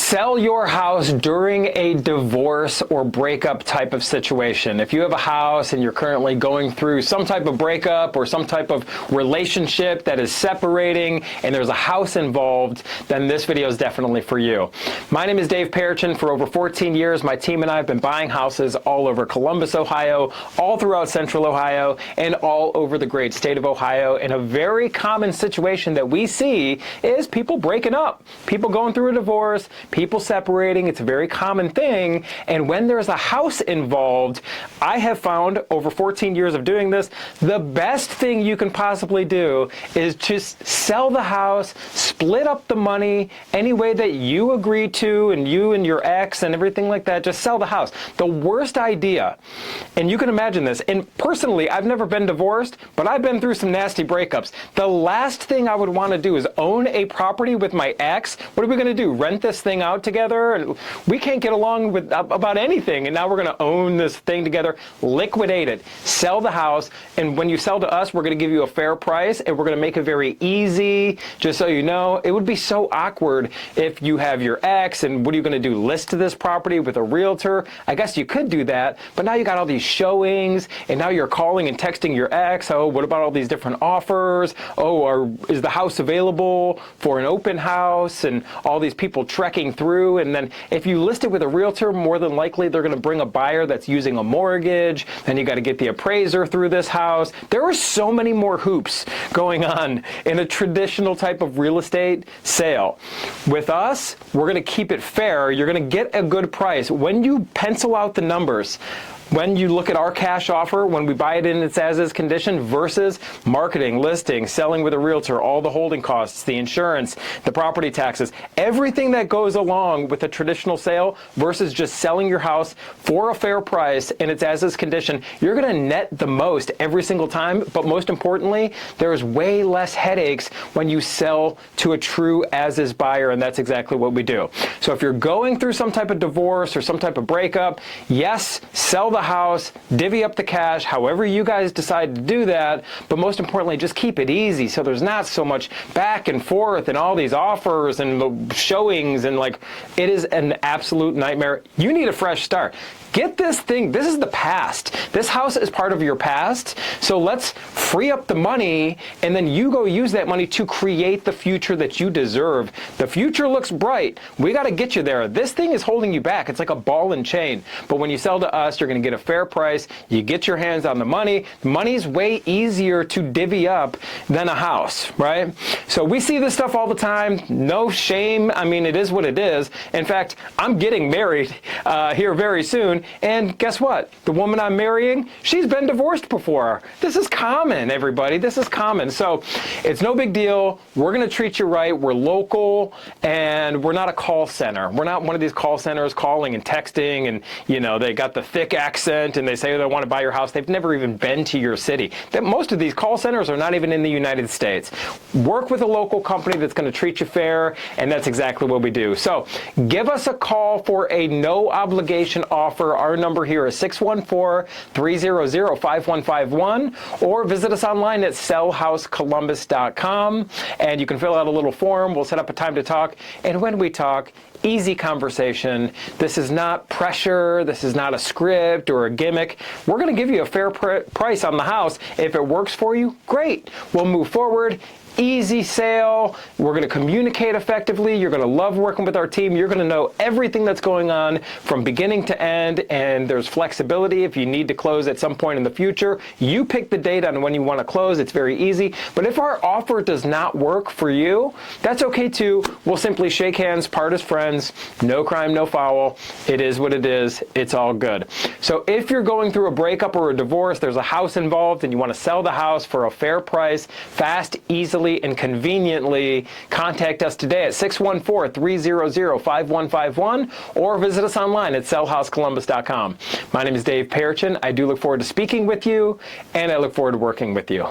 Sell your house during a divorce or breakup type of situation. If you have a house and you're currently going through some type of breakup or some type of relationship that is separating and there's a house involved, then this video is definitely for you. My name is Dave Perichin. For over 14 years, my team and I have been buying houses all over Columbus, Ohio, all throughout Central Ohio, and all over the great state of Ohio. And a very common situation that we see is people breaking up, people going through a divorce, people separating. It's a very common thing. And when there's a house involved, I have found over 14 years of doing this, the best thing you can possibly do is just sell the house, split up the money any way that you agree to, and you and your ex and everything like that. Just sell the house. The worst idea, and you can imagine this, and personally, I've never been divorced, but I've been through some nasty breakups. The last thing I would want to do is own a property with my ex. What are we going to do? Rent this thing out together? And we can't get along with about anything, and now we're going to own this thing together. Liquidate it. Sell the house, and when you sell to us, we're going to give you a fair price, and we're going to make it very easy. Just so you know, it would be so awkward if you have your ex, and what are you going to do? List this property with a realtor? I guess you could do that, but now you got all these showings, and now you're calling and texting your ex. Oh, what about all these different offers? Oh, is the house available for an open house? And all these people trekking through. And then if you list it with a realtor, more than likely they're going to bring a buyer that's using a mortgage. Then you got to get the appraiser through this house. There are so many more hoops going on in a traditional type of real estate sale. With us, we're going to keep it fair. You're going to get a good price. When you pencil out the numbers, when you look at our cash offer, when we buy it in its as-is condition versus marketing, listing, selling with a realtor, all the holding costs, the insurance, the property taxes, everything that goes along with a traditional sale versus just selling your house for a fair price in its as-is condition, you're going to net the most every single time. But most importantly, there's way less headaches when you sell to a true as-is buyer, and that's exactly what we do. So if you're going through some type of divorce or some type of breakup, yes, sell the house, divvy up the cash, however you guys decide to do that, but most importantly, just keep it easy so there's not so much back and forth and all these offers and the showings, and like, it is an absolute nightmare. You need a fresh start. Get this thing, this is the past. This house is part of your past, so let's free up the money, and then you go use that money to create the future that you deserve. The future looks bright. We got to get you there. This thing is holding you back. It's like a ball and chain. But when you sell to us, you're going to get a fair price. You get your hands on the money. Money's way easier to divvy up than a house, right? So we see this stuff all the time. No shame. I mean, it is what it is. In fact, I'm getting married here very soon. And guess what? The woman I'm marrying, she's been divorced before. This is common, everybody. This is common. So it's no big deal. We're going to treat you right. We're local, and we're not a call center. We're not one of these call centers calling and texting, and you know, they got the thick accent and they say they want to buy your house. They've never even been to your city. Most of these call centers are not even in the United States. Work with a local company that's going to treat you fair, and that's exactly what we do. So give us a call for a no obligation offer. Our number here is 614-300-5151, or visit us online at sellhousecolumbus.com, and you can fill out a little form. We'll set up a time to talk, and when we talk, easy conversation. This is not pressure. This is not a script or a gimmick. We're going to give you a fair price on the house. If it works for you, great. We'll move forward. Easy sale. We're going to communicate effectively. You're going to love working with our team. You're going to know everything that's going on from beginning to end, and there's flexibility if you need to close at some point in the future. You pick the date on when you want to close. It's very easy. But if our offer does not work for you, that's okay too. We'll simply shake hands, part as friends. No crime, no foul. It is what it is. It's all good. So if you're going through a breakup or a divorce, there's a house involved, and you want to sell the house for a fair price, fast, easily, and conveniently, contact us today at 614-300-5151, or visit us online at sellhousecolumbus.com. My name is Dave Perichin. I do look forward to speaking with you, and I look forward to working with you.